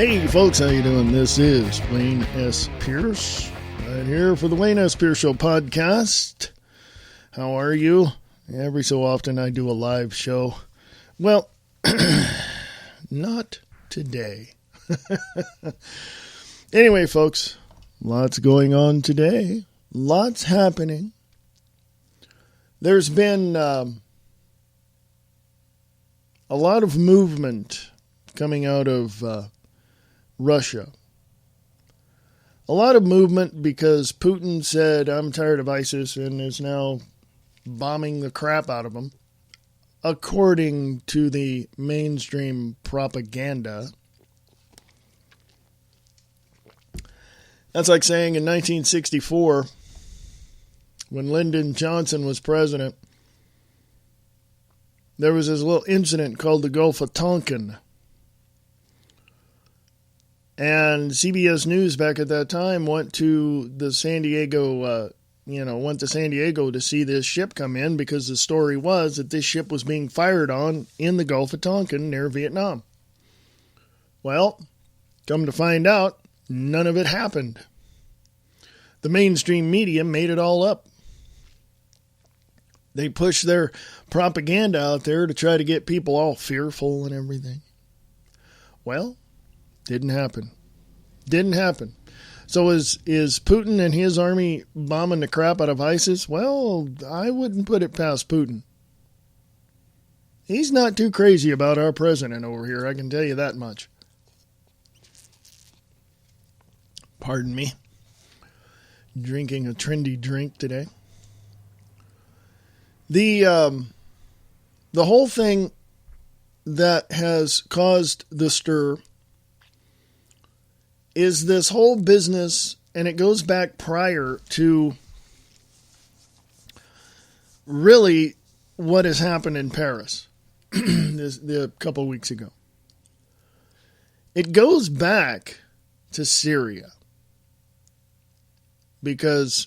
Hey folks, how you doing? This is Wayne S. Pierce, right here for the Wayne S. Pierce Show podcast. How are you? Every so often I do a live show. Well, not today. Anyway, folks, lots going on today. Lots happening. There's been a lot of movement coming out of Russia. A lot of movement because Putin said, I'm tired of ISIS, and is now bombing the crap out of them, according to the mainstream propaganda. That's like saying in 1964, when Lyndon Johnson was president, there was this little incident called the Gulf of Tonkin. And CBS News back at that time went to San Diego to see this ship come in because the story was that this ship was being fired on in the Gulf of Tonkin near Vietnam. Well, come to find out, none of it happened. The mainstream media made it all up. They pushed their propaganda out there to try to get people all fearful and everything. Well, didn't happen. Didn't happen. So is Putin and his army bombing the crap out of ISIS? Well, I wouldn't put it past Putin. He's not too crazy about our president over here, I can tell you that much. Pardon me. Drinking a trendy drink today. The whole thing that has caused the stir is this whole business, and it goes back prior to really what has happened in Paris a couple weeks ago. It goes back to Syria because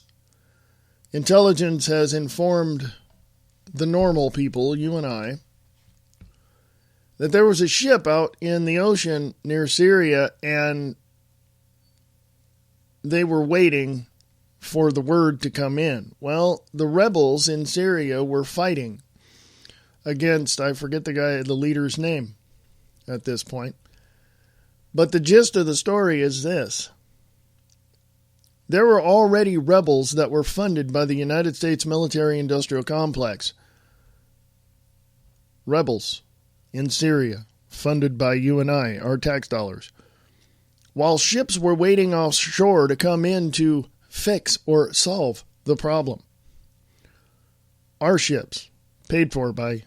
intelligence has informed the normal people, you and I, that there was a ship out in the ocean near Syria and they were waiting for the word to come in. Well, the rebels in Syria were fighting against, I forget the leader's name at this point. But the gist of the story is this. There were already rebels that were funded by the United States military-industrial complex. Rebels in Syria, funded by you and I, our tax dollars. While ships were waiting offshore to come in to fix or solve the problem. Our ships, paid for by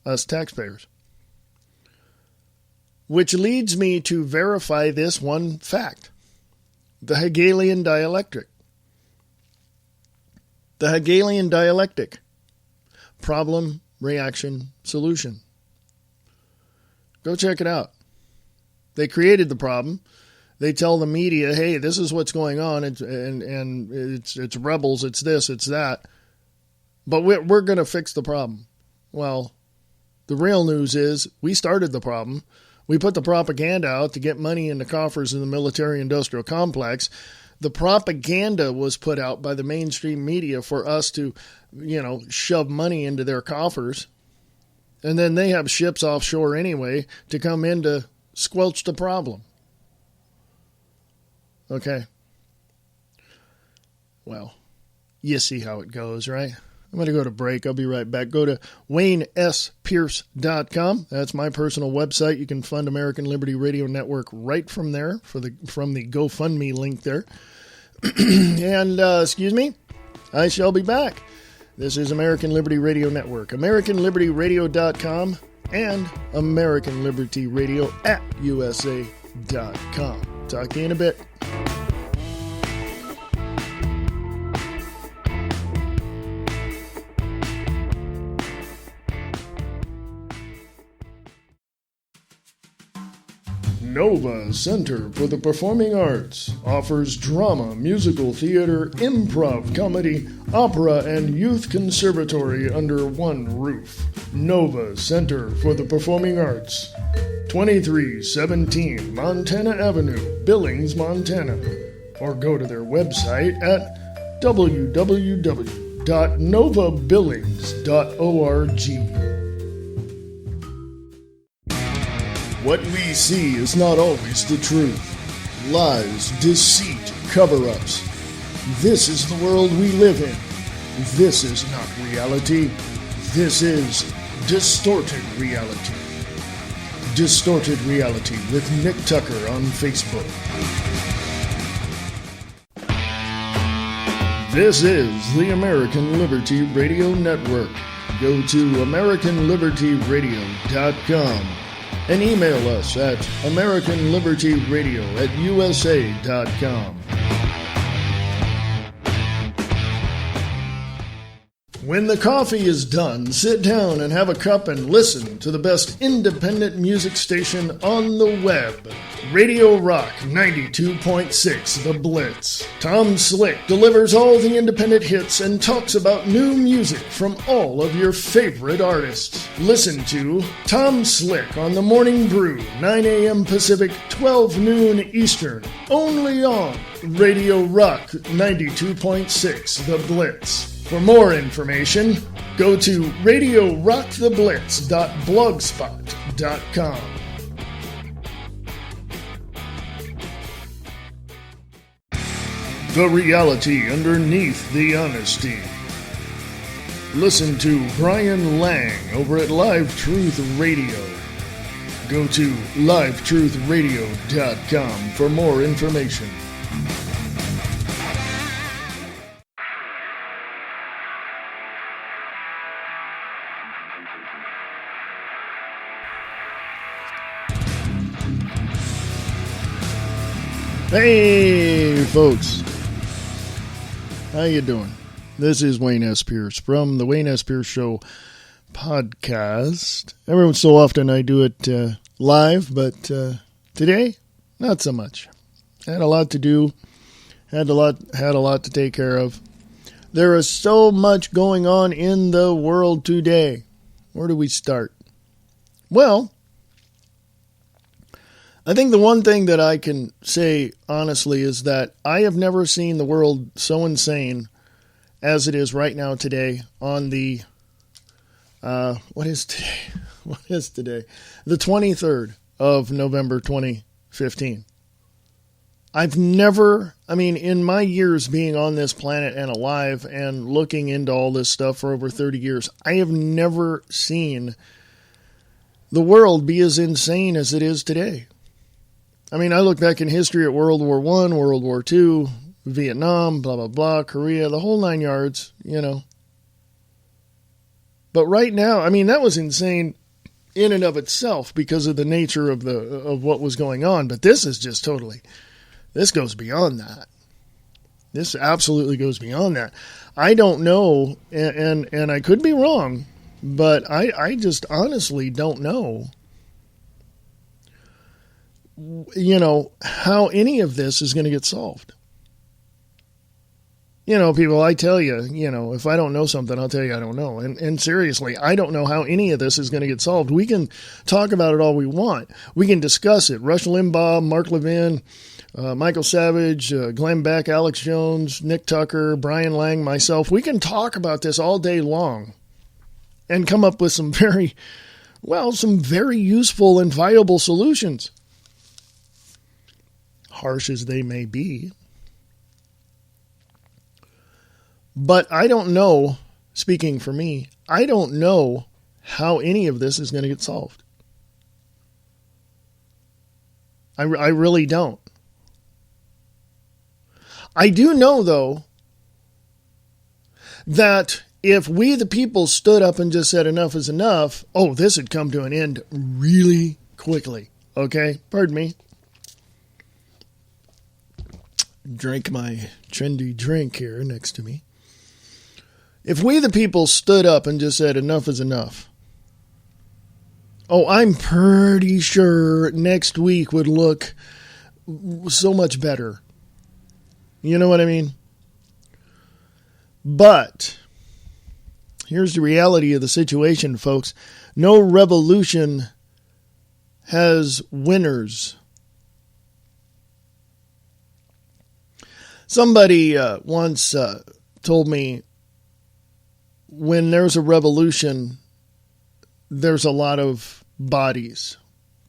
us taxpayers. Which leads me to verify this one fact. The Hegelian dialectic. The Hegelian dialectic. Problem, reaction, solution. Go check it out. They created the problem. They tell the media, hey, this is what's going on, it's rebels, it's this, it's that. But we're going to fix the problem. Well, the real news is we started the problem. We put the propaganda out to get money in the coffers of the military-industrial complex. The propaganda was put out by the mainstream media for us to, shove money into their coffers. And then they have ships offshore anyway to come in to squelch the problem. Okay. Well, you see how it goes, right? I'm going to go to break. I'll be right back. Go to WayneSPierce.com. That's my personal website. You can fund American Liberty Radio Network right from there from the GoFundMe link there. And, I shall be back. This is American Liberty Radio Network, AmericanLibertyRadio.com, and AmericanLibertyRadio@USA.com. Talk to you in a bit. Nova Center for the Performing Arts offers drama, musical theater, improv, comedy, opera, and youth conservatory under one roof. Nova Center for the Performing Arts. 2317 Montana Avenue, Billings, Montana. Or go to their website at www.novabillings.org. What we see is not always the truth. Lies, deceit, cover-ups. This is the world we live in. This is not reality. This is distorted reality. Distorted Reality with Nick Tucker on Facebook. This is the American Liberty Radio Network. Go to AmericanLibertyRadio.com and email us at AmericanLibertyRadio@USA.com. When the coffee is done, sit down and have a cup and listen to the best independent music station on the web. Radio Rock 92.6 The Blitz. Tom Slick delivers all the independent hits and talks about new music from all of your favorite artists. Listen to Tom Slick on The Morning Brew, 9 a.m. Pacific, 12 noon Eastern, only on Radio Rock 92.6 The Blitz. For more information, go to radiorocktheblitz.blogspot.com. The reality underneath the honesty. Listen to Brian Lang over at Live Truth Radio. Go to livetruthradio.com for more information. Hey, folks. How you doing? This is Wayne S. Pierce from the Wayne S. Pierce Show podcast. Every so often I do it live, but today, not so much. Had a lot to do. Had a lot to take care of. There is so much going on in the world today. Where do we start? Well, I think the one thing that I can say honestly is that I have never seen the world so insane as it is right now today on the, what is today? What is today? The 23rd of November 2015. I've never, in my years being on this planet and alive and looking into all this stuff for over 30 years, I have never seen the world be as insane as it is today. I look back in history at World War I, World War II, Vietnam, blah, blah, blah, Korea, the whole 9 yards, But right now, that was insane in and of itself because of the nature of what was going on. But this is just this goes beyond that. This absolutely goes beyond that. I don't know, and I could be wrong, but I just honestly don't know how any of this is going to get solved. People, I tell you, if I don't know something, I'll tell you I don't know. And seriously, I don't know how any of this is going to get solved. We can talk about it all we want. We can discuss it. Rush Limbaugh, Mark Levin, Michael Savage, Glenn Beck, Alex Jones, Nick Tucker, Brian Lang, myself. We can talk about this all day long and come up with some very useful and viable solutions. Harsh as they may be. But I don't know, speaking for me, I don't know how any of this is going to get solved. I really don't. I do know, though, that if we the people stood up and just said enough is enough, this would come to an end really quickly. Okay? Pardon me. Drink my trendy drink here next to me. If we the people stood up and just said enough is enough, I'm pretty sure next week would look so much better. You know what I mean? But here's the reality of the situation, folks. No revolution has winners. Somebody once told me, when there's a revolution, there's a lot of bodies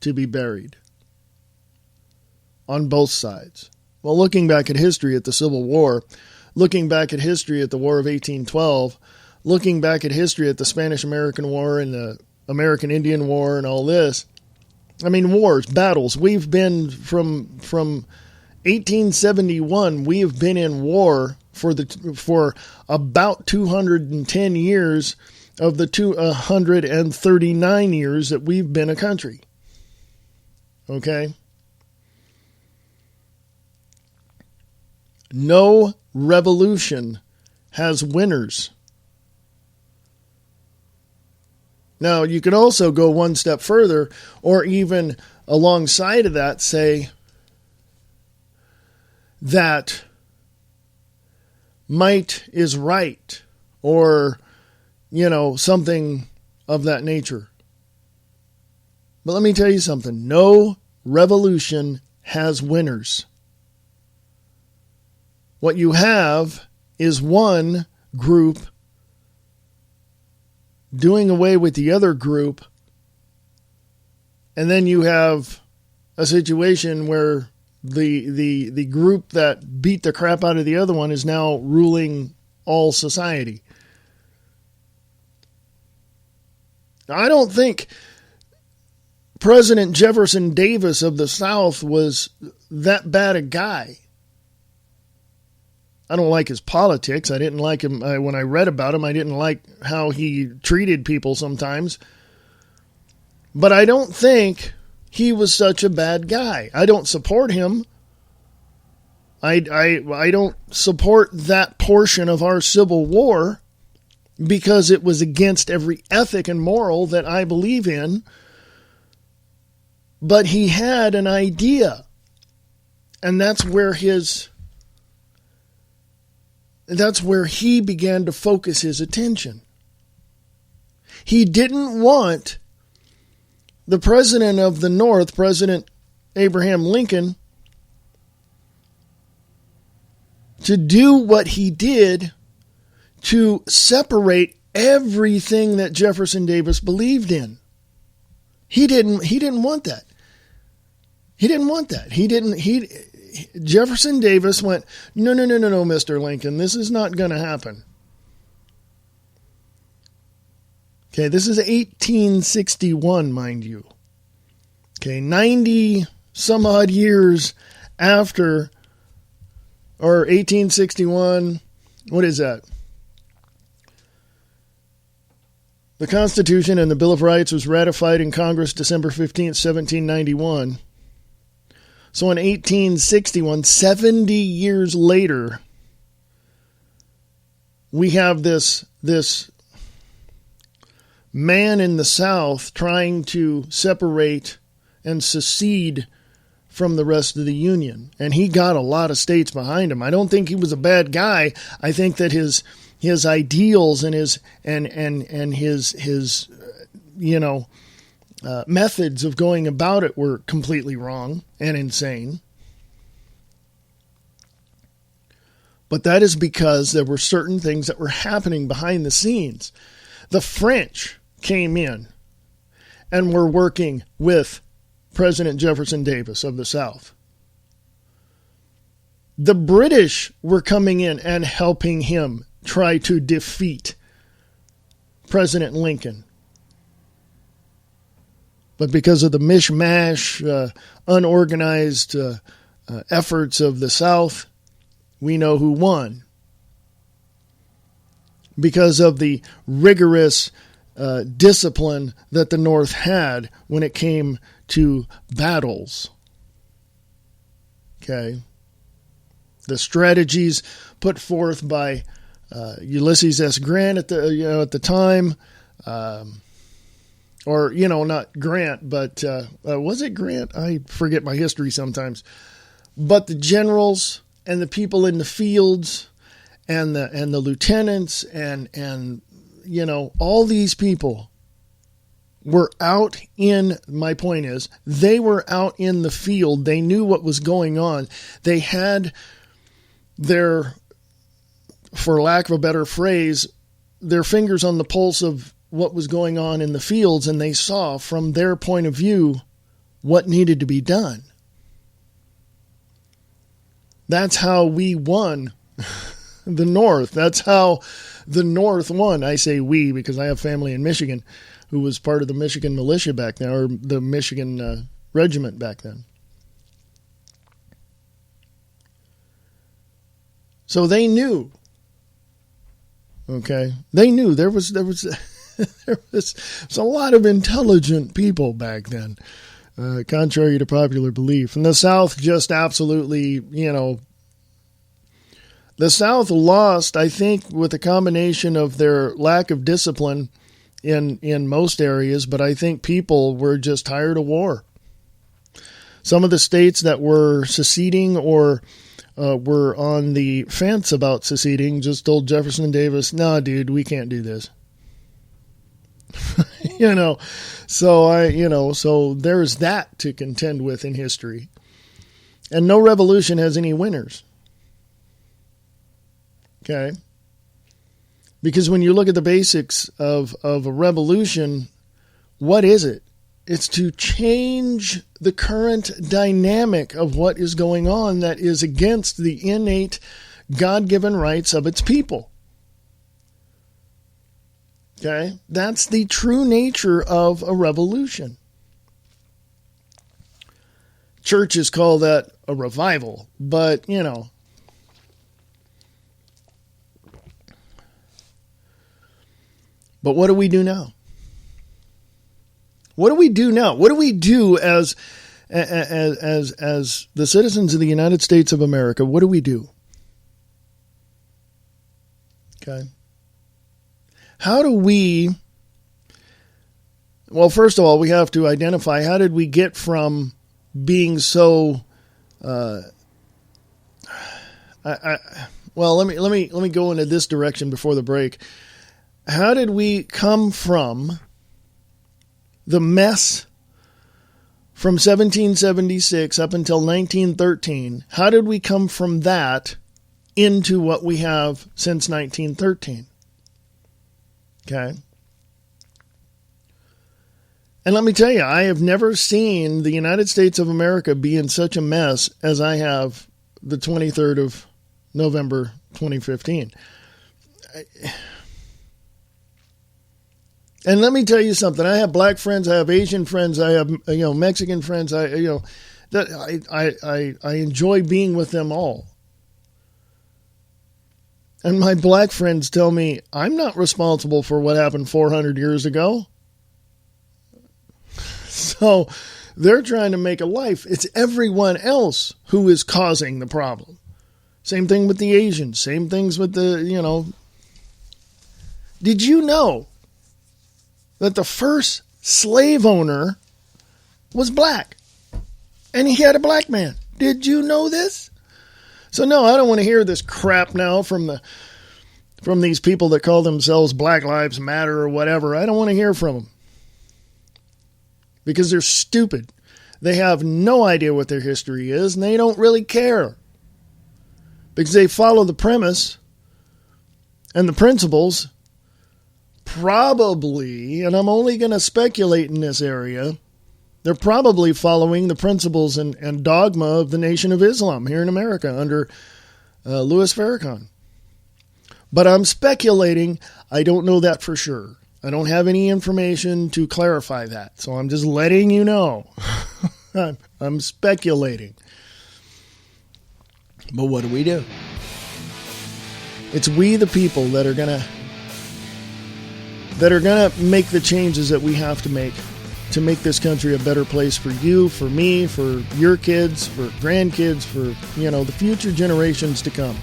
to be buried on both sides. Well, looking back at history at the Civil War, looking back at history at the War of 1812, looking back at history at the Spanish-American War and the American-Indian War and all this, I mean, wars, battles. We've been from 1871, we have been in war for about 210 years of the 239 years that we've been a country. Okay? No revolution has winners. Now, you could also go one step further, or even alongside of that, say that might is right, or, something of that nature. But let me tell you something. No revolution has winners. What you have is one group doing away with the other group, and then you have a situation where the group that beat the crap out of the other one is now ruling all society. Now, I don't think President Jefferson Davis of the South was that bad a guy. I don't like his politics. I didn't like him when I read about him. I didn't like how he treated people sometimes. But I don't think he was such a bad guy. I don't support him. I don't support that portion of our Civil War because it was against every ethic and moral that I believe in. But he had an idea. And that's where he began to focus his attention. He didn't want the president of the North, President Abraham Lincoln, to do what he did to separate everything that Jefferson Davis believed in. He didn't want that. He didn't want that. Jefferson Davis went, no, Mr. Lincoln, this is not going to happen. Okay, this is 1861, mind you. Okay, 90 some odd years after, or 1861, what is that? The Constitution and the Bill of Rights was ratified in Congress December 15th, 1791. So in 1861, 70 years later, we have this man in the South trying to separate and secede from the rest of the Union. And he got a lot of states behind him. I don't think he was a bad guy. I think that his ideals and his methods of going about it were completely wrong and insane. But that is because there were certain things that were happening behind the scenes. The French came in and were working with President Jefferson Davis of the South. The British were coming in and helping him try to defeat President Lincoln. But because of the mishmash, unorganized efforts of the South, we know who won. Because of the rigorous discipline that the North had when it came to battles. Okay. The strategies put forth by Ulysses S. Grant at the time, or not Grant, but was it Grant? I forget my history sometimes. But the generals and the people in the fields and the lieutenants and all these people were out in, my point is, they were out in the field. They knew what was going on. They had their, for lack of a better phrase, their fingers on the pulse of what was going on in the fields, and they saw from their point of view what needed to be done. That's how we won the North. That's how the North won. I say we because I have family in Michigan who was part of the Michigan militia back then, or the Michigan regiment back then. So they knew. Okay, they knew there was there was a lot of intelligent people back then, contrary to popular belief. And the South just absolutely, the South lost, I think, with a combination of their lack of discipline in most areas, but I think people were just tired of war. Some of the states that were seceding or were on the fence about seceding just told Jefferson Davis, "No, dude, we can't do this." So there's that to contend with in history. And no revolution has any winners. Okay? Because when you look at the basics of a revolution, what is it? It's to change the current dynamic of what is going on that is against the innate God-given rights of its people. Okay? That's the true nature of a revolution. Churches call that a revival, but, But what do we do now? What do we do now? What do we do as the citizens of the United States of America? What do we do? Okay. How do we, well, first of all, we have to identify how did we get from being so, let me go into this direction before the break. How did we come from the mess from 1776 up until 1913? How did we come from that into what we have since 1913? Okay. And let me tell you, I have never seen the United States of America be in such a mess as I have the 23rd of November, 2015. And let me tell you something. I have black friends. I have Asian friends. I have, Mexican friends. I enjoy being with them all. And my black friends tell me, I'm not responsible for what happened 400 years ago. So they're trying to make a life. It's everyone else who is causing the problem. Same thing with the Asians. Same things with the, Did you know that the first slave owner was black? And he had a black man. Did you know this? So no, I don't want to hear this crap now from these people that call themselves Black Lives Matter or whatever. I don't want to hear from them. Because they're stupid. They have no idea what their history is, and they don't really care. Because they follow the premise and the principles, probably, and I'm only going to speculate in this area, they're probably following the principles and dogma of the Nation of Islam here in America under Louis Farrakhan. But I'm speculating. I don't know that for sure. I don't have any information to clarify that. So I'm just letting you know. I'm speculating. But what do? It's we the people that are gonna make the changes that we have to make this country a better place for you, for me, for your kids, for grandkids, for the future generations to come.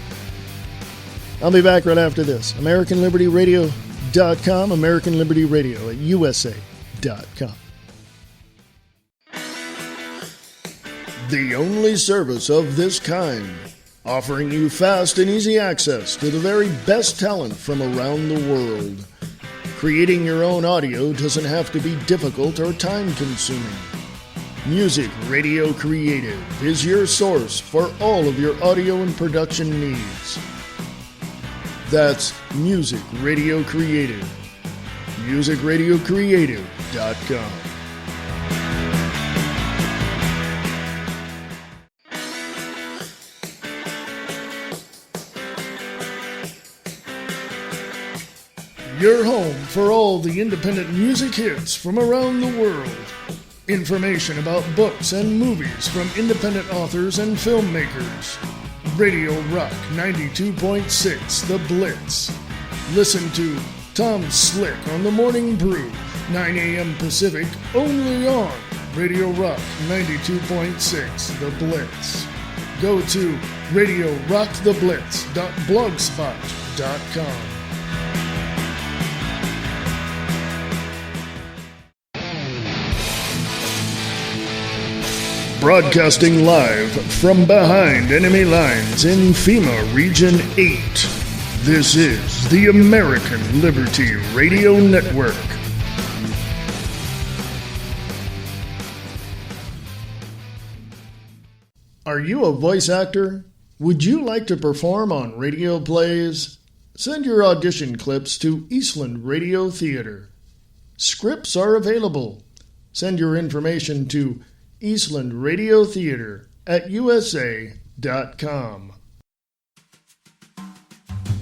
I'll be back right after this. AmericanLibertyRadio.com, American Liberty Radio at USA.com. The only service of this kind, offering you fast and easy access to the very best talent from around the world. Creating your own audio doesn't have to be difficult or time-consuming. Music Radio Creative is your source for all of your audio and production needs. That's Music Radio Creative. MusicRadioCreative.com. Your home for all the independent music hits from around the world. Information about books and movies from independent authors and filmmakers. Radio Rock 92.6 The Blitz. Listen to Tom Slick on The Morning Brew, 9 a.m. Pacific, only on Radio Rock 92.6 The Blitz. Go to RadioRockTheBlitz.blogspot.com. Broadcasting live from behind enemy lines in FEMA Region 8. This is the American Liberty Radio Network. Are you a voice actor? Would you like to perform on radio plays? Send your audition clips to Eastland Radio Theater. Scripts are available. Send your information to Eastland Radio Theater at USA.com.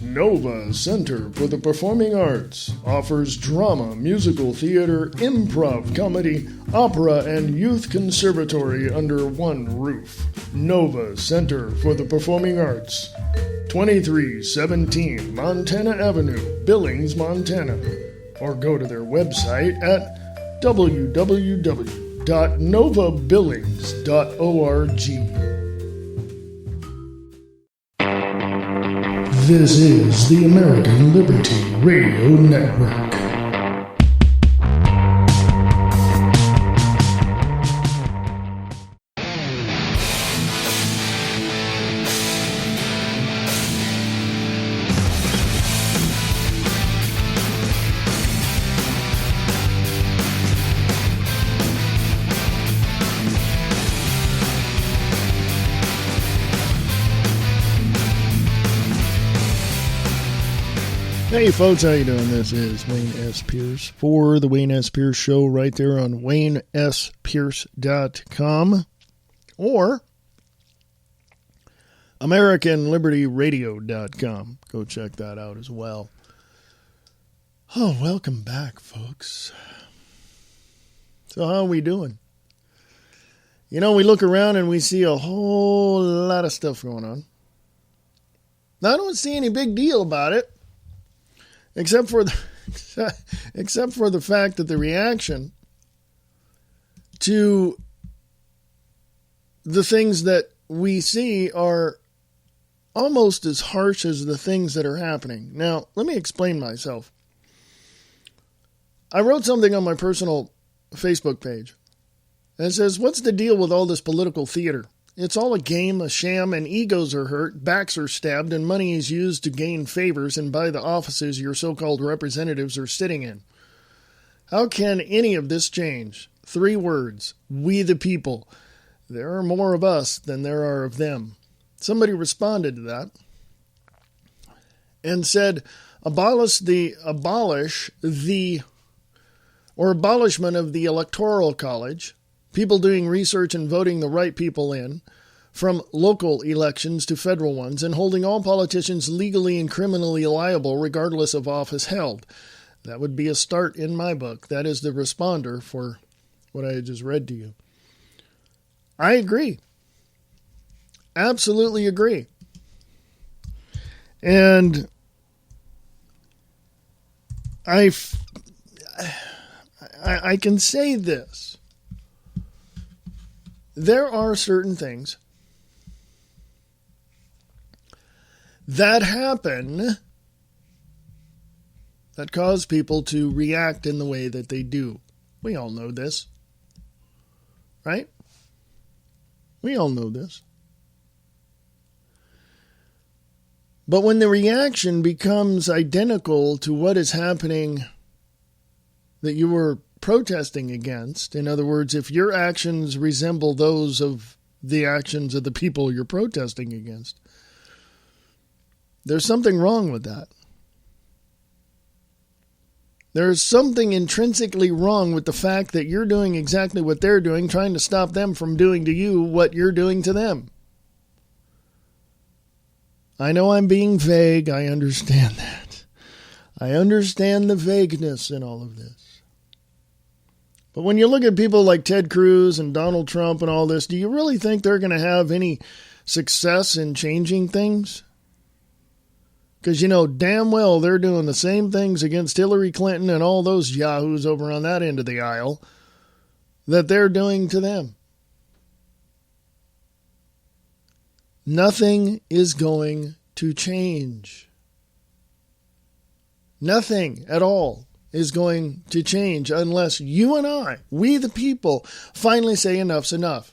Nova Center for the Performing Arts offers drama, musical theater, improv, comedy, opera, and youth conservatory under one roof. Nova Center for the Performing Arts, 2317 Montana Avenue, Billings, Montana. Or go to their website at www.novabillings.org. This is the American Liberty Radio Network. Hey folks, how you doing? This is Wayne S. Pierce for the Wayne S. Pierce Show right there on WayneSPierce.com or AmericanLibertyRadio.com. Go check that out as well. Oh, welcome back, folks. So how are we doing? You know, we look around and we see a whole lot of stuff going on. Now, I don't see any big deal about it. Except for the fact that the reaction to the things that we see are almost as harsh as the things that are happening. Now, let me explain myself. I wrote something on my personal Facebook page. And it says, what's the deal with all this political theater? It's all a game, a sham, and egos are hurt, backs are stabbed, and money is used to gain favors and buy the offices your so-called representatives are sitting in. How can any of this change? 3 words. We the people. There are more of us than there are of them. Somebody responded to that and said, abolishment of the Electoral College, people doing research and voting the right people in, from local elections to federal ones, and holding all politicians legally and criminally liable regardless of office held. That would be a start in my book. That is the responder for what I just read to you. I agree. Absolutely agree. And I can say this. There are certain things that happen that cause people to react in the way that they do. We all know this, right? We all know this. But when the reaction becomes identical to what is happening that you were protesting against, in other words, if your actions resemble those of the actions of the people you're protesting against, there's something wrong with that. There's something intrinsically wrong with the fact that you're doing exactly what they're doing, trying to stop them from doing to you what you're doing to them. I know I'm being vague. I understand that. I understand the vagueness in all of this. But when you look at people like Ted Cruz and Donald Trump and all this, do you really think they're going to have any success in changing things? Because you know damn well they're doing the same things against Hillary Clinton and all those yahoos over on that end of the aisle that they're doing to them. Nothing is going to change. Nothing at all is going to change unless you and I, we the people, finally say enough's enough.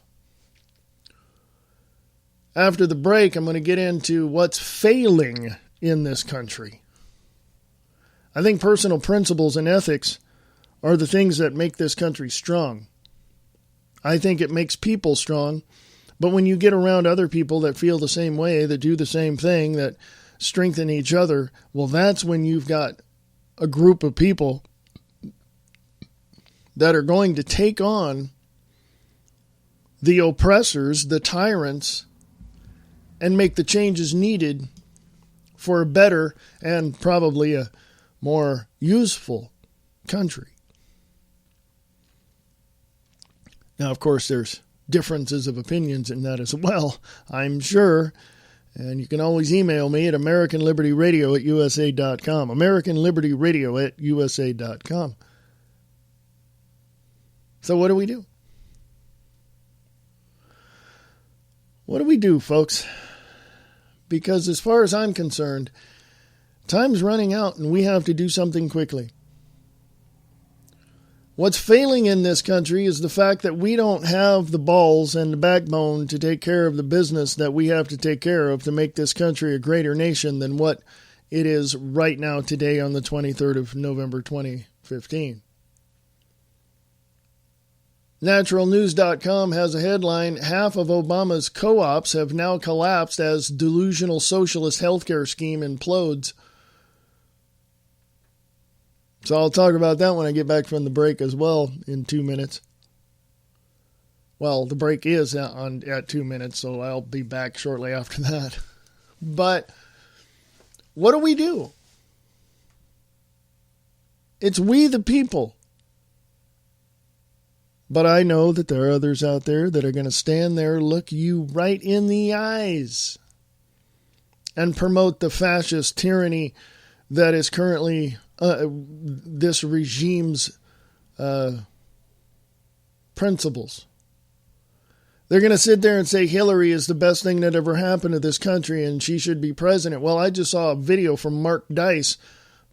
After the break, I'm going to get into what's failing in this country. I think personal principles and ethics are the things that make this country strong. I think it makes people strong, but when you get around other people that feel the same way, that do the same thing, that strengthen each other, well, that's when you've got a group of people that are going to take on the oppressors, the tyrants, and make the changes needed for a better and probably a more useful country. Now, of course, there's differences of opinions in that as well, I'm sure. And you can always email me at AmericanLibertyRadio@USA.com. AmericanLibertyRadio@USA.com. So what do we do? What do we do, folks? Because as far as I'm concerned, time's running out and we have to do something quickly. What's failing in this country is the fact that we don't have the balls and the backbone to take care of the business that we have to take care of to make this country a greater nation than what it is right now today on the 23rd of November 2015. Naturalnews.com has a headline, half of Obama's co-ops have now collapsed as delusional socialist healthcare scheme implodes. So I'll talk about that when I get back from the break as well in 2 minutes. Well, the break is at 2 minutes, so I'll be back shortly after that. But what do? It's we the people. But I know that there are others out there that are going to stand there, look you right in the eyes, and promote the fascist tyranny that is currently this regime's principles. They're going to sit there and say Hillary is the best thing that ever happened to this country and she should be president. Well, I just saw a video from Mark Dice,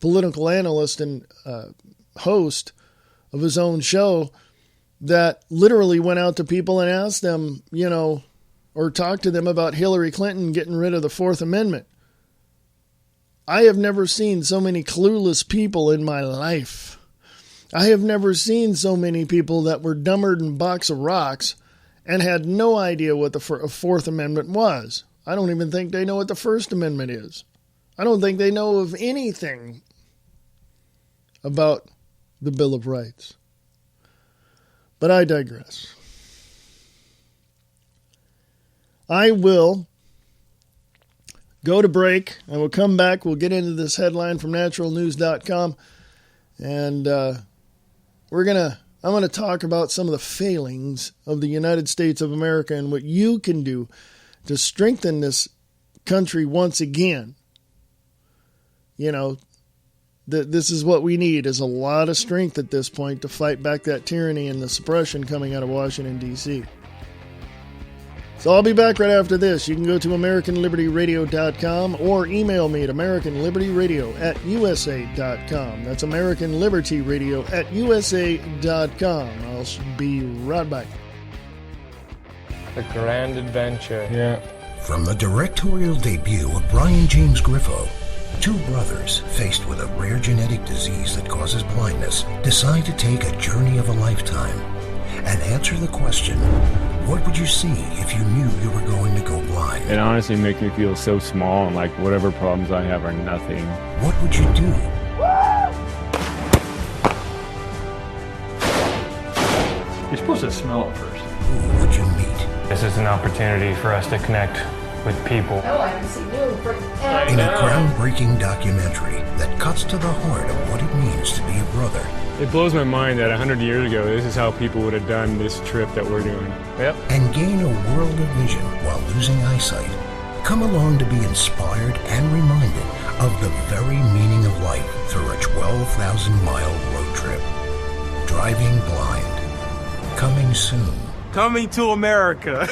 political analyst and host of his own show, that literally went out to people and asked them, or talked to them about Hillary Clinton getting rid of the Fourth Amendment. I have never seen so many clueless people in my life. I have never seen so many people that were dumber than a box of rocks and had no idea what the Fourth Amendment was. I don't even think they know what the First Amendment is. I don't think they know of anything about the Bill of Rights. But I digress. I will go to break. I will come back. We'll get into this headline from naturalnews.com. And I'm going to talk about some of the failings of the United States of America and what you can do to strengthen this country once again. This is what we need, is a lot of strength at this point to fight back that tyranny and the suppression coming out of Washington, D.C. So I'll be back right after this. You can go to AmericanLibertyRadio.com or email me at AmericanLibertyRadio@USA.com. That's AmericanLibertyRadio@USA.com. I'll be right back. The Grand Adventure. Yeah. From the directorial debut of Brian James Griffo Two brothers, faced with a rare genetic disease that causes blindness, decide to take a journey of a lifetime and answer the question, what would you see if you knew you were going to go blind? It honestly makes me feel so small and like whatever problems I have are nothing. What would you do? You're supposed to smell it first. Who would you meet? This is an opportunity for us to connect with people. Oh, I haven't seen you for In a groundbreaking documentary that cuts to the heart of what it means to be a brother. It blows my mind that 100 years ago, this is how people would have done this trip that we're doing. Yep. And gain a world of vision while losing eyesight. Come along to be inspired and reminded of the very meaning of life through a 12,000-mile road trip. Driving Blind. Coming soon. Coming to America.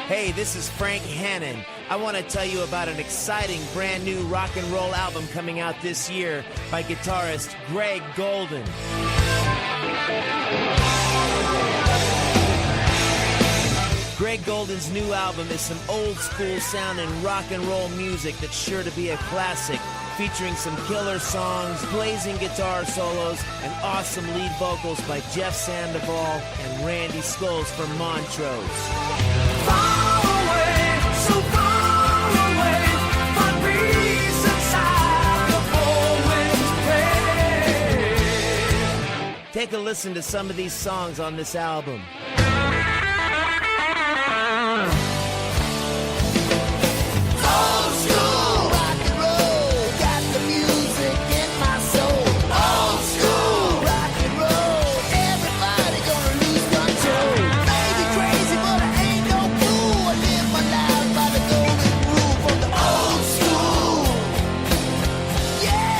Hey, this is Frank Hannon. I want to tell you about an exciting brand new rock and roll album coming out this year by guitarist Greg Golden. Greg Golden's new album is some old school sounding rock and roll music that's sure to be a classic, featuring some killer songs, blazing guitar solos, and awesome lead vocals by Jeff Sandoval and Randy Scholes from Montrose. Take a listen to some of these songs on this album. Old school rock and roll, got the music in my soul. Old school rock and roll, everybody gonna lose control. Maybe crazy, but I ain't no fool. I live my life by the golden rule from the old school. Yeah,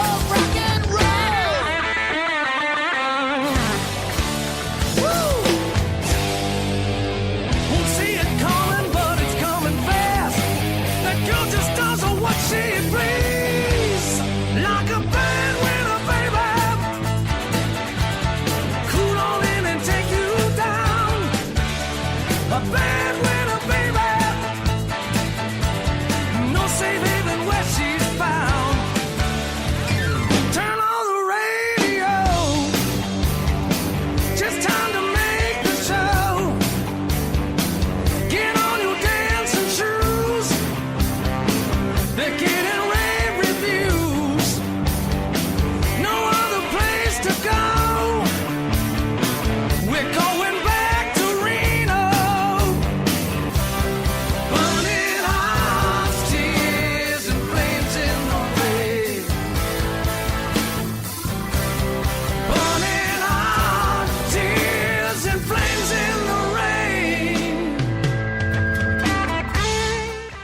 of rock and roll. Woo! Won't see it coming, but it's coming fast. That girl just does what she please, like a bad winner, baby. Cool on in and take you down. A bad winner, baby. No saving where she's found. Turn on the radio. Just time to make the show. Get on your dancing shoes. They're getting rave reviews. No other place to go. We're going back to Reno. Burning hearts, tears, and flames in the rain. Burning hearts, tears, and flames in the rain.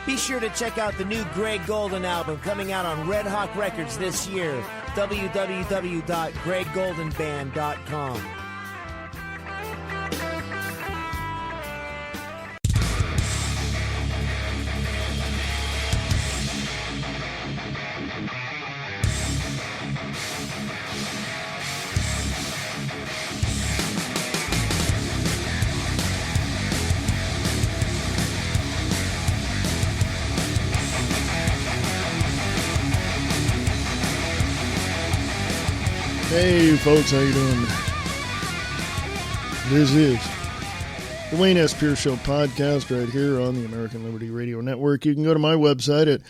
Be sure to check out the new Greg Golden album coming out on Red Hawk Records this year. www.greggoldenband.com. Hey folks, how you doing? This is the Wayne S. Pierce Show podcast right here on the American Liberty Radio Network. You can go to my website at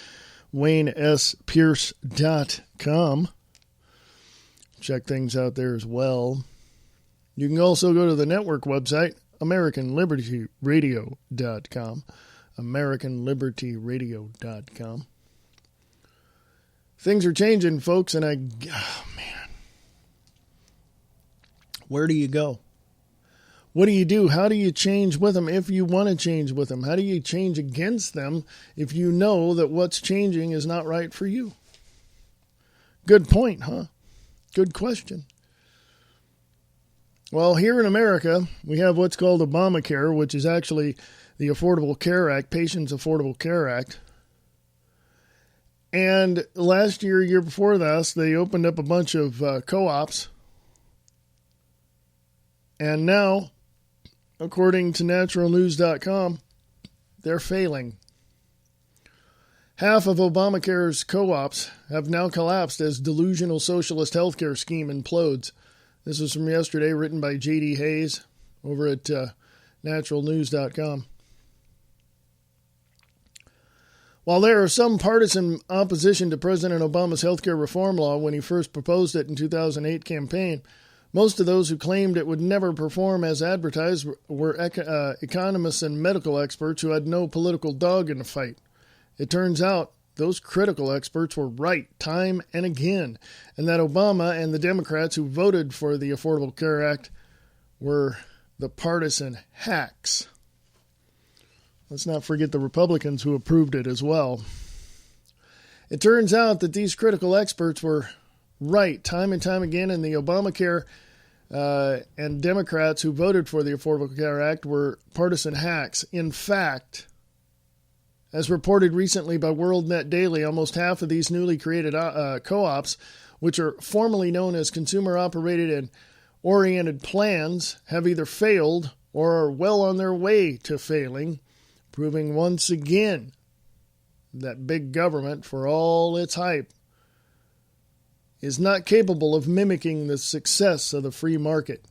waynesspierce.com. Check things out there as well. You can also go to the network website, AmericanLibertyRadio.com. AmericanLibertyRadio.com. Things are changing, folks, and oh man. Where do you go? What do you do? How do you change with them if you want to change with them? How do you change against them if you know that what's changing is not right for you? Good point, huh? Good question. Well, here in America, we have what's called Obamacare, which is actually the Affordable Care Act, Patients Affordable Care Act. And last year before this, they opened up a bunch of co-ops. And now, according to naturalnews.com, they're failing. Half of Obamacare's co-ops have now collapsed as delusional socialist healthcare scheme implodes. This is from yesterday, written by J.D. Hayes over at naturalnews.com. While there are some partisan opposition to President Obama's healthcare reform law when he first proposed it in 2008 campaign, most of those who claimed it would never perform as advertised were economists and medical experts who had no political dog in the fight. It turns out those critical experts were right time and again, and that Obama and the Democrats who voted for the Affordable Care Act were the partisan hacks. Let's not forget the Republicans who approved it as well. It turns out that these critical experts were right time and time again, and the Obamacare and Democrats who voted for the Affordable Care Act were partisan hacks. In fact, as reported recently by WorldNet Daily, almost half of these newly created co-ops, which are formerly known as consumer-operated and oriented plans, have either failed or are well on their way to failing, proving once again that big government, for all its hype, is not capable of mimicking the success of the free market.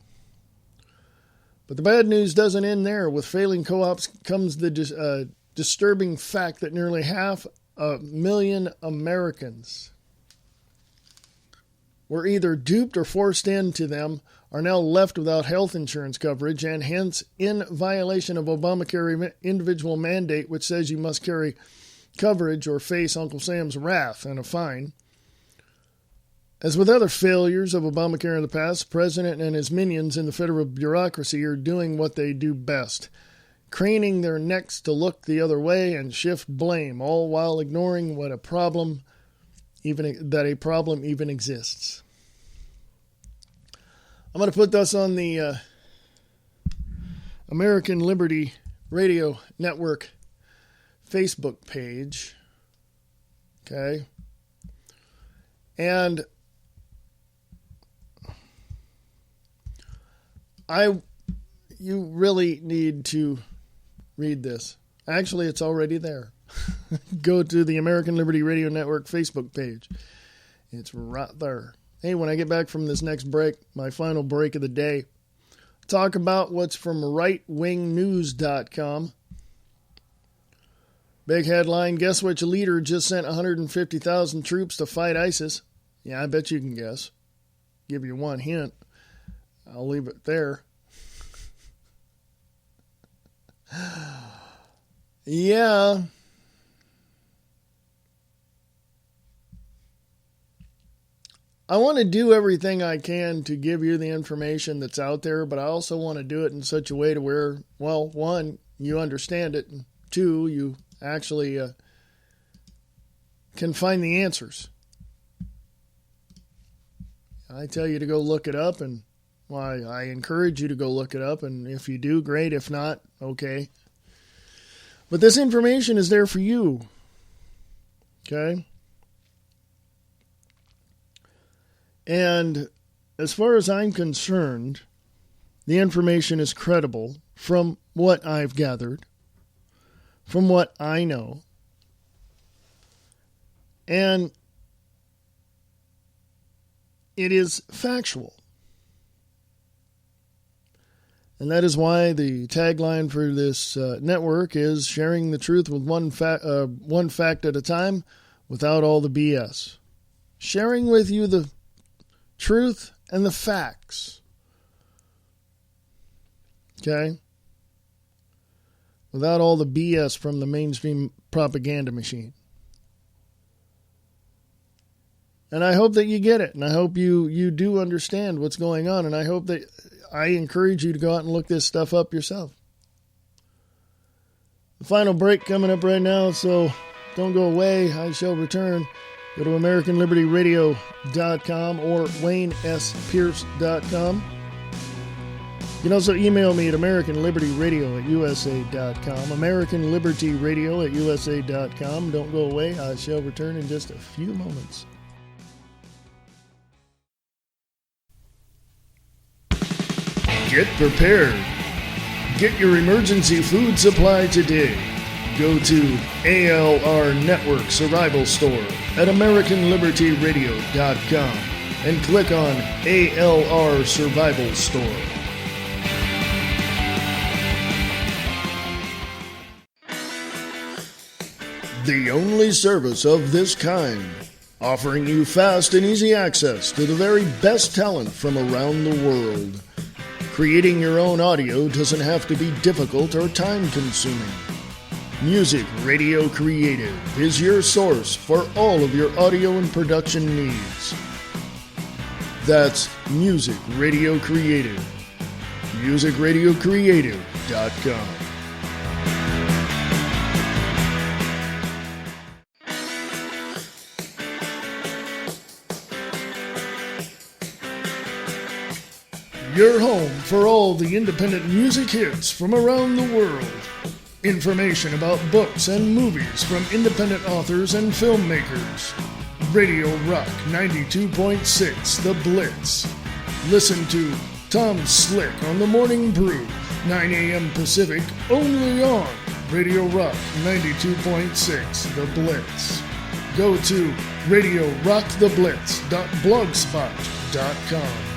But the bad news doesn't end there. With failing co-ops comes the disturbing fact that nearly 500,000 Americans were either duped or forced into them, are now left without health insurance coverage, and hence in violation of Obamacare individual mandate, which says you must carry coverage or face Uncle Sam's wrath and a fine. As with other failures of Obamacare in the past, the president and his minions in the federal bureaucracy are doing what they do best, craning their necks to look the other way and shift blame, all while ignoring that a problem even exists. I'm going to put this on the American Liberty Radio Network Facebook page. Okay. And you really need to read this. Actually, it's already there. Go to the American Liberty Radio Network Facebook page. It's right there. Hey, when I get back from this next break, my final break of the day, talk about what's from rightwingnews.com. Big headline, guess which leader just sent 150,000 troops to fight ISIS? Yeah, I bet you can guess. Give you one hint. I'll leave it there. Yeah. I want to do everything I can to give you the information that's out there, but I also want to do it in such a way to where, well, one, you understand it, and two, you actually can find the answers. I tell you to go look it up, and well, I encourage you to go look it up, and if you do, great. If not, okay. But this information is there for you. Okay? And as far as I'm concerned, the information is credible from what I've gathered, from what I know. And it is factual. And that is why the tagline for this network is sharing the truth with one fact at a time without all the BS. Sharing with you the truth and the facts. Okay? Without all the BS from the mainstream propaganda machine. And I hope that you get it. And I hope you do understand what's going on. And I hope that I encourage you to go out and look this stuff up yourself. The final break coming up right now, so don't go away. I shall return. Go to AmericanLibertyRadio.com or WayneSPierce.com. You can also email me at AmericanLibertyRadio@USA.com. AmericanLibertyRadio@USA.com. Don't go away. I shall return in just a few moments. Get prepared. Get your emergency food supply today. Go to ALR Network Survival Store at AmericanLibertyRadio.com and click on ALR Survival Store. The only service of this kind, offering you fast and easy access to the very best talent from around the world. Creating your own audio doesn't have to be difficult or time-consuming. Music Radio Creative is your source for all of your audio and production needs. That's Music Radio Creative. MusicRadioCreative.com. Your home for all the independent music hits from around the world. Information about books and movies from independent authors and filmmakers. Radio Rock 92.6 The Blitz. Listen to Tom Slick on The Morning Brew, 9 a.m. Pacific, only on Radio Rock 92.6 The Blitz. Go to RadioRockTheBlitz.blogspot.com.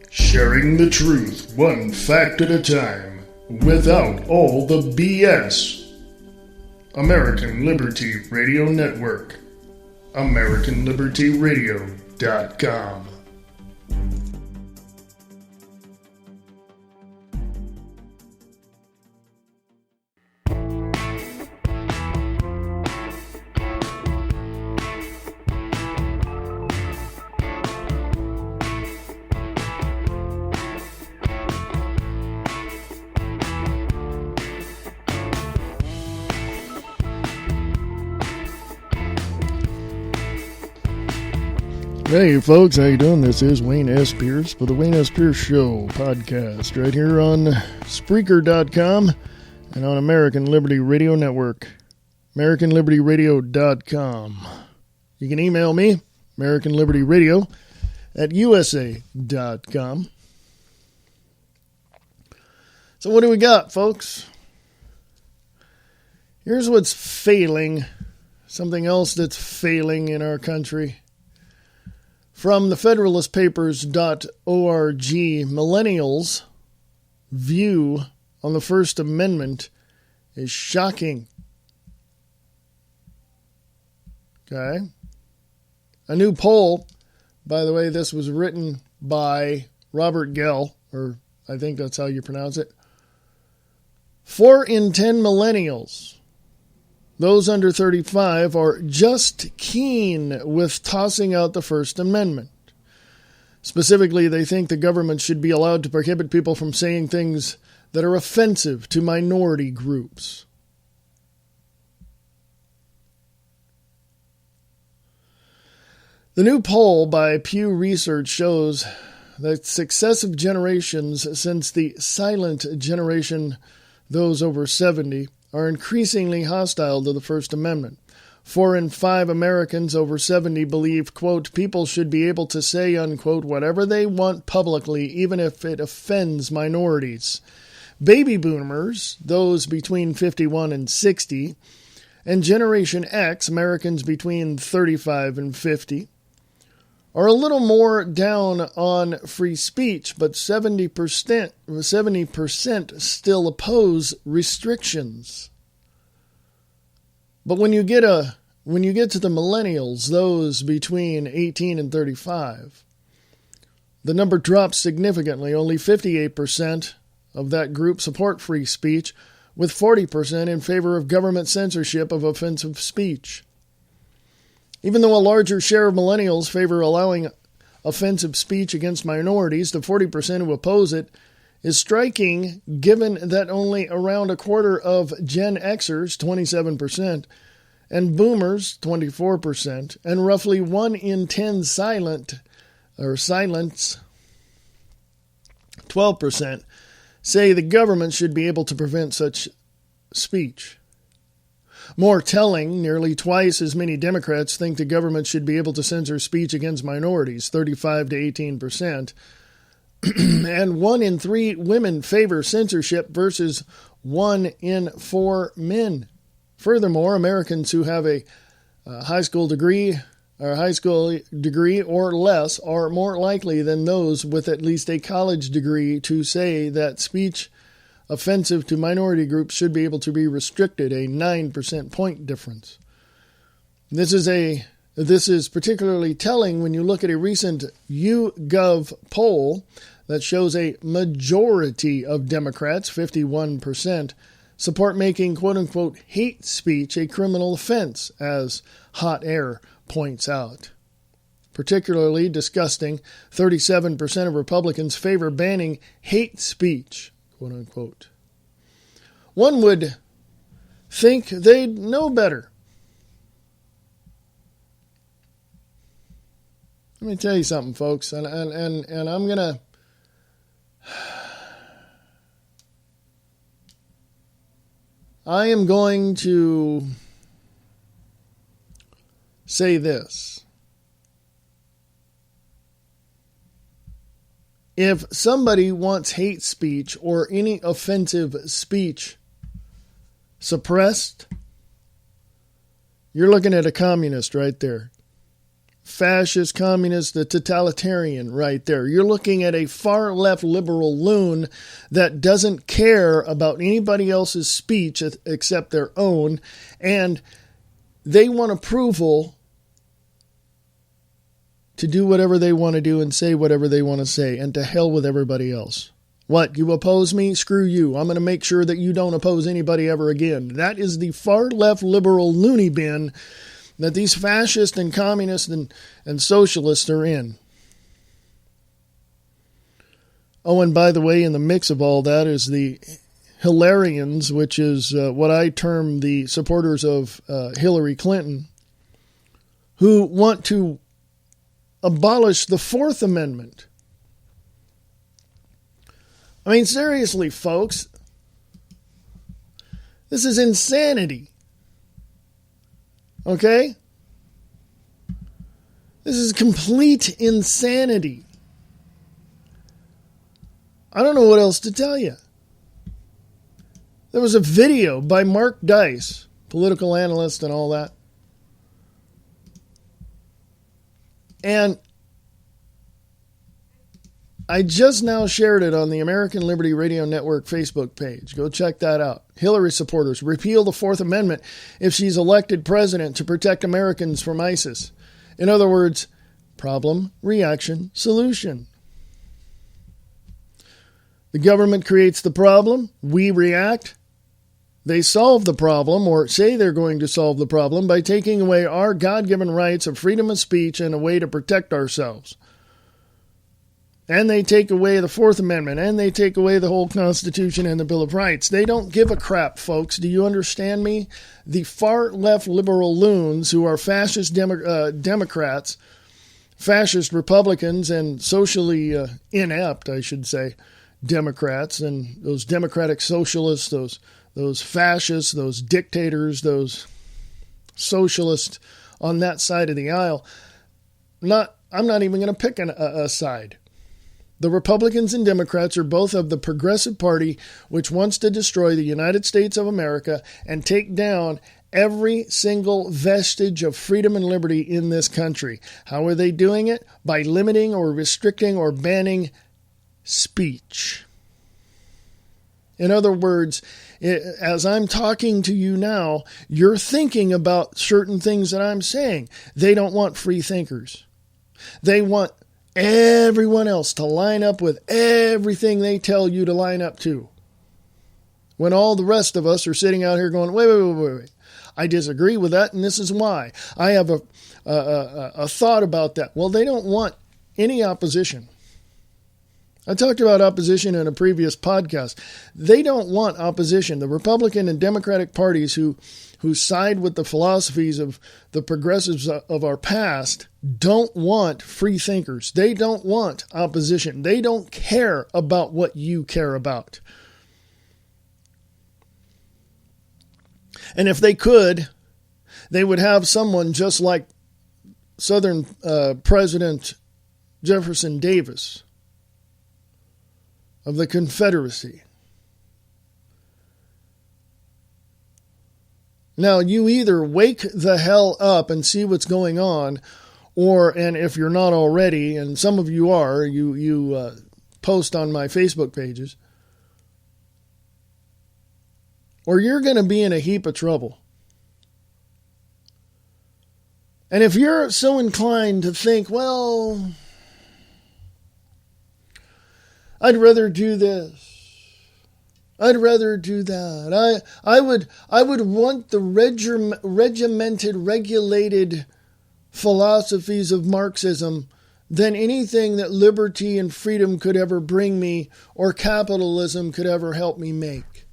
Sharing the truth, one fact at a time, without all the BS. American Liberty Radio Network. AmericanLibertyRadio.com. Hey folks, how you doing? This is Wayne S. Pierce for the Wayne S. Pierce Show podcast right here on Spreaker.com and on American Liberty Radio Network, AmericanLibertyRadio.com. You can email me, AmericanLibertyRadio at USA.com. So what do we got, folks? Here's what's failing, something else that's failing in our country. From the FederalistPapers.org, millennials' view on the First Amendment is shocking. Okay. A new poll, by the way, this was written by Robert Gell, or I think that's how you pronounce it. 4 in 10 millennials, those under 35, are just keen with tossing out the First Amendment. Specifically, they think the government should be allowed to prohibit people from saying things that are offensive to minority groups. The new poll by Pew Research shows that successive generations since the silent generation, those over 70, are increasingly hostile to the First Amendment. 4 in 5 Americans over 70 believe, quote, people should be able to say, unquote, whatever they want publicly, even if it offends minorities. Baby boomers, those between 51 and 60, and Generation X, Americans between 35 and 50, are a little more down on free speech, but 70% still oppose restrictions. But when you get to the millennials, those between 18 and 35, the number drops significantly. Only 58% of that group support free speech, with 40% in favor of government censorship of offensive speech. Even though a larger share of millennials favor allowing offensive speech against minorities, the 40% who oppose it is striking, given that only around a quarter of Gen Xers, 27%, and Boomers, 24%, and roughly 1 in 10 silents, 12%, say the government should be able to prevent such speech. More telling, nearly twice as many Democrats think the government should be able to censor speech against minorities, 35 to 18%. And 1 in 3 women favor censorship versus 1 in 4 men. Furthermore, Americans who have a high school degree or less are more likely than those with at least a college degree to say that speech offensive to minority groups should be able to be restricted, a 9% point difference. This is particularly telling when you look at a recent YouGov poll that shows a majority of Democrats, 51%, support making quote-unquote hate speech a criminal offense, as Hot Air points out. Particularly disgusting, 37% of Republicans favor banning hate speech, quote-unquote. One would think they'd know better. Let me tell you something, folks, and I'm going to... I am going to say this. If somebody wants hate speech or any offensive speech suppressed, you're looking at a communist right there. Fascist, communist, the totalitarian right there. You're looking at a far-left liberal loon that doesn't care about anybody else's speech except their own, and they want approval to do whatever they want to do and say whatever they want to say, and to hell with everybody else. What, you oppose me? Screw you. I'm going to make sure that you don't oppose anybody ever again. That is the far-left liberal loony bin that these fascists and communists and socialists are in. Oh, and by the way, in the mix of all that is the Hilarians, which is what I term the supporters of Hillary Clinton, who want to abolish the Fourth Amendment. I mean, seriously, folks, this is insanity. Okay? This is complete insanity. I don't know what else to tell you. There was a video by Mark Dice, political analyst and all that. And I just now shared it on the American Liberty Radio Network Facebook page. Go check that out. Hillary supporters repeal the Fourth Amendment if she's elected president to protect Americans from ISIS. In other words, problem, reaction, solution. The government creates the problem. We react. They solve the problem, or say they're going to solve the problem, by taking away our God-given rights of freedom of speech and a way to protect ourselves. And they take away the Fourth Amendment, and they take away the whole Constitution and the Bill of Rights. They don't give a crap, folks. Do you understand me? The far-left liberal loons who are fascist Democrats, fascist Republicans, and socially inept, I should say, Democrats, and those democratic socialists, those fascists, those dictators, those socialists on that side of the aisle. I'm not even going to pick a side. The Republicans and Democrats are both of the Progressive Party, which wants to destroy the United States of America and take down every single vestige of freedom and liberty in this country. How are they doing it? By limiting or restricting or banning speech. In other words, as I'm talking to you now, you're thinking about certain things that I'm saying. They don't want free thinkers. They want everyone else to line up with everything they tell you to line up to. When all the rest of us are sitting out here going, wait. I disagree with that, and this is why. I have a thought about that. Well, they don't want any opposition. I talked about opposition in a previous podcast. They don't want opposition. The Republican and Democratic parties who side with the philosophies of the progressives of our past don't want free thinkers. They don't want opposition. They don't care about what you care about. And if they could, they would have someone just like Southern President Jefferson Davis of the Confederacy. Now, you either wake the hell up and see what's going on, and if you're not already, and some of you are, you post on my Facebook pages, or you're going to be in a heap of trouble. And if you're so inclined to think, well, I'd rather do this, I'd rather do that, I would want the regimented, regulated philosophies of Marxism than anything that liberty and freedom could ever bring me or capitalism could ever help me make.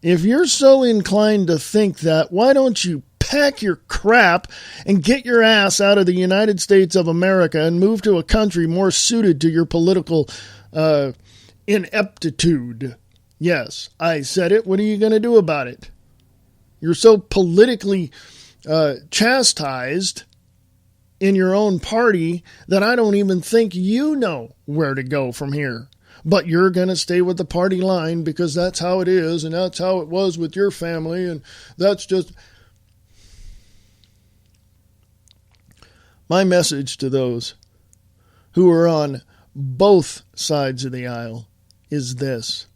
If you're so inclined to think that, why don't you pack your crap and get your ass out of the United States of America and move to a country more suited to your political ineptitude? Yes, I said it. What are you going to do about it? You're so politically chastised in your own party that I don't even think you know where to go from here. But you're going to stay with the party line because that's how it is, and that's how it was with your family, and that's just... My message to those who are on both sides of the aisle is this.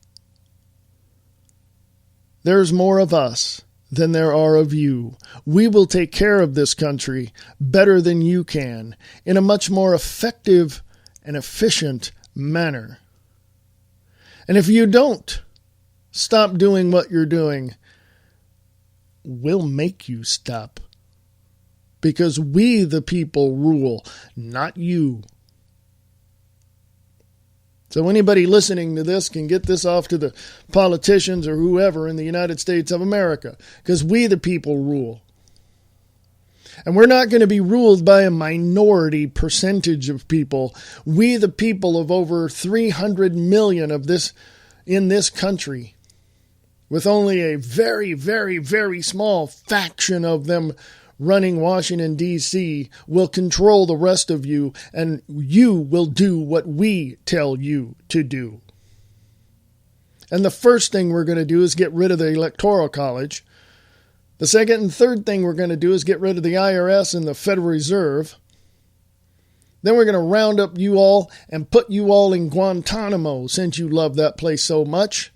There's more of us than there are of you. We will take care of this country better than you can, in a much more effective and efficient manner. And if you don't stop doing what you're doing, we'll make you stop. Because we, the people, rule, not you. So anybody listening to this can get this off to the politicians or whoever in the United States of America. Because we, the people, rule. And we're not going to be ruled by a minority percentage of people. We, the people of over 300 million of this in this country, with only a very, very, very small faction of them running Washington, D.C., will control the rest of you, and you will do what we tell you to do. And the first thing we're going to do is get rid of the Electoral College. The second and third thing we're going to do is get rid of the IRS and the Federal Reserve. Then we're going to round up you all and put you all in Guantanamo, since you love that place so much.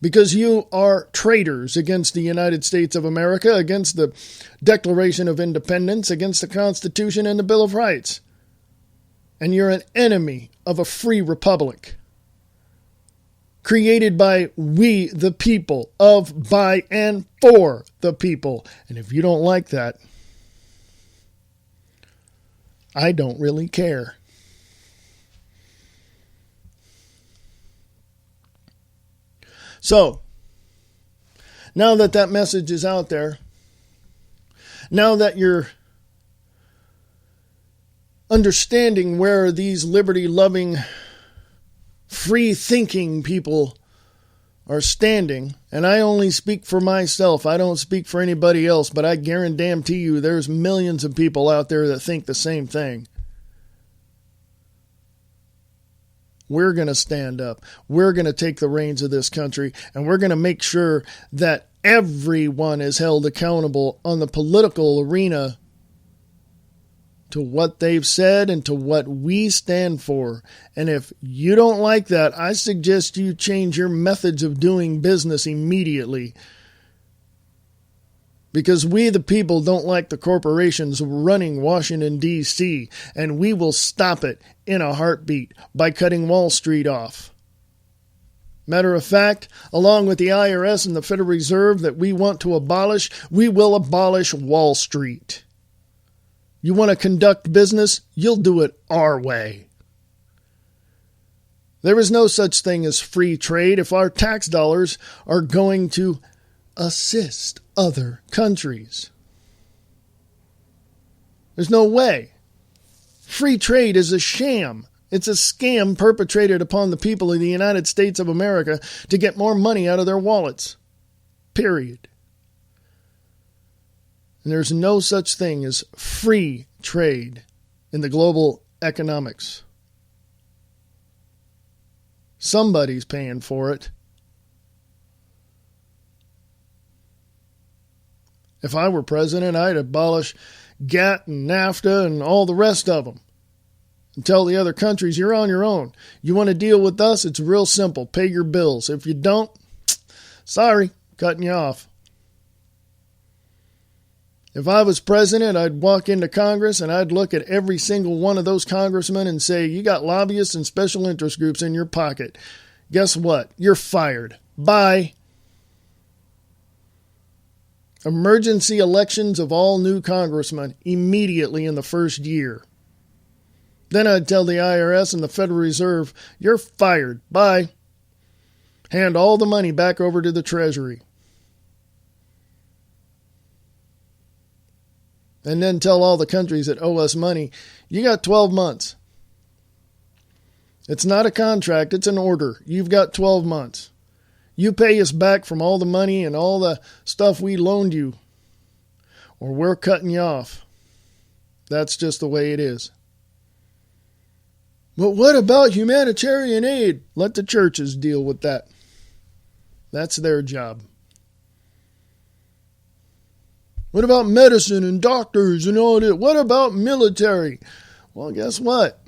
Because you are traitors against the United States of America, against the Declaration of Independence, against the Constitution and the Bill of Rights. And you're an enemy of a free republic. Created by we, the people, of, by, and for the people. And if you don't like that, I don't really care. So, now that that message is out there, now that you're understanding where these liberty-loving, free-thinking people are standing, and I only speak for myself, I don't speak for anybody else, but I guarantee you there's millions of people out there that think the same thing. We're going to stand up. We're going to take the reins of this country, and we're going to make sure that everyone is held accountable on the political arena to what they've said and to what we stand for. And if you don't like that, I suggest you change your methods of doing business immediately. Because we, the people, don't like the corporations running Washington, D.C., and we will stop it in a heartbeat by cutting Wall Street off. Matter of fact, along with the IRS and the Federal Reserve that we want to abolish, we will abolish Wall Street. You want to conduct business? You'll do it our way. There is no such thing as free trade if our tax dollars are going to assist other countries. There's no way. Free trade is a sham. It's a scam perpetrated upon the people of the United States of America to get more money out of their wallets. Period. And there's no such thing as free trade in the global economics. Somebody's paying for it. If I were president, I'd abolish GATT and NAFTA and all the rest of them. And tell the other countries, you're on your own. You want to deal with us? It's real simple. Pay your bills. If you don't, sorry, cutting you off. If I was president, I'd walk into Congress and I'd look at every single one of those congressmen and say, you got lobbyists and special interest groups in your pocket. Guess what? You're fired. Bye. Emergency elections of all new congressmen immediately in the first year. Then I'd tell the IRS and the Federal Reserve, you're fired. Bye. Hand all the money back over to the Treasury. And then tell all the countries that owe us money, you got 12 months. It's not a contract, it's an order. You've got 12 months. You pay us back from all the money and all the stuff we loaned you, or we're cutting you off. That's just the way it is. But what about humanitarian aid? Let the churches deal with that. That's their job. What about medicine and doctors and all that? What about military? Well, guess what?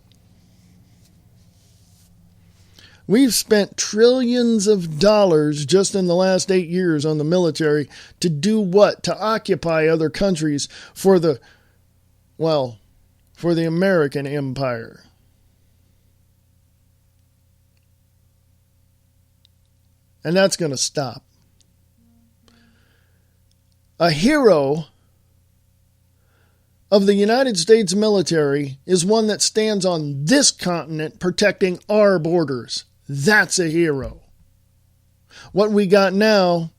We've spent trillions of dollars just in the last 8 years on the military to do what? To occupy other countries for the American empire. And that's going to stop. A hero of the United States military is one that stands on this continent protecting our borders. That's a hero. What we got now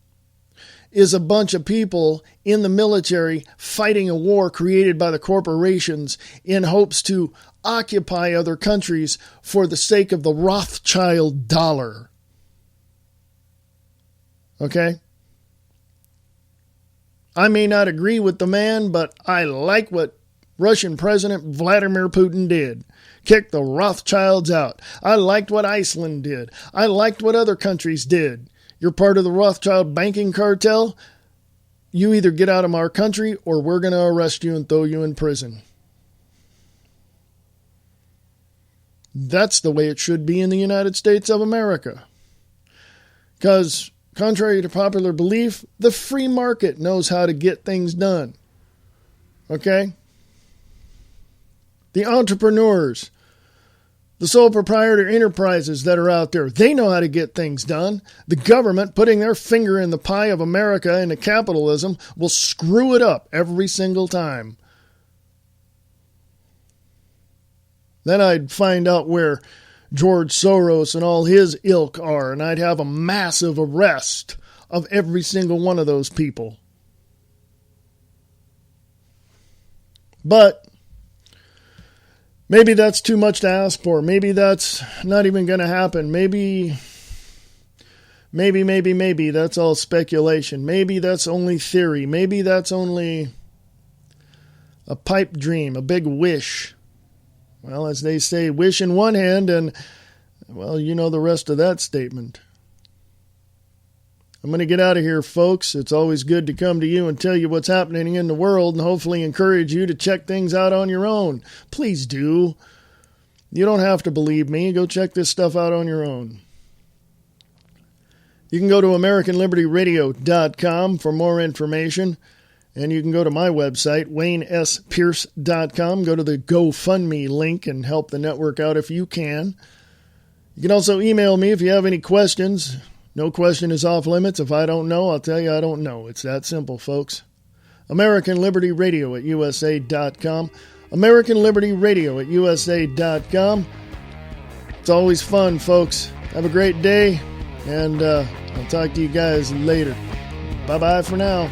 is a bunch of people in the military fighting a war created by the corporations in hopes to occupy other countries for the sake of the Rothschild dollar. Okay? I may not agree with the man, but I like what Russian President Vladimir Putin did. Kicked the Rothschilds out. I liked what Iceland did. I liked what other countries did. You're part of the Rothschild banking cartel. You either get out of our country or we're going to arrest you and throw you in prison. That's the way it should be in the United States of America. Because, contrary to popular belief, the free market knows how to get things done. Okay? The entrepreneurs, the sole proprietor enterprises that are out there, they know how to get things done. The government putting their finger in the pie of America into capitalism will screw it up every single time. Then I'd find out where George Soros and all his ilk are, and I'd have a massive arrest of every single one of those people. But maybe that's too much to ask for. Maybe that's not even going to happen. Maybe that's all speculation. Maybe that's only theory. Maybe that's only a pipe dream, a big wish. Well, as they say, wish in one hand and, well, you know the rest of that statement. I'm going to get out of here, folks. It's always good to come to you and tell you what's happening in the world and hopefully encourage you to check things out on your own. Please do. You don't have to believe me. Go check this stuff out on your own. You can go to AmericanLibertyRadio.com for more information. And you can go to my website, WayneSPierce.com. Go to the GoFundMe link and help the network out if you can. You can also email me if you have any questions. No question is off limits. If I don't know, I'll tell you I don't know. It's that simple, folks. American Liberty Radio at USA.com. American Liberty Radio at USA.com. It's always fun, folks. Have a great day, and I'll talk to you guys later. Bye-bye for now.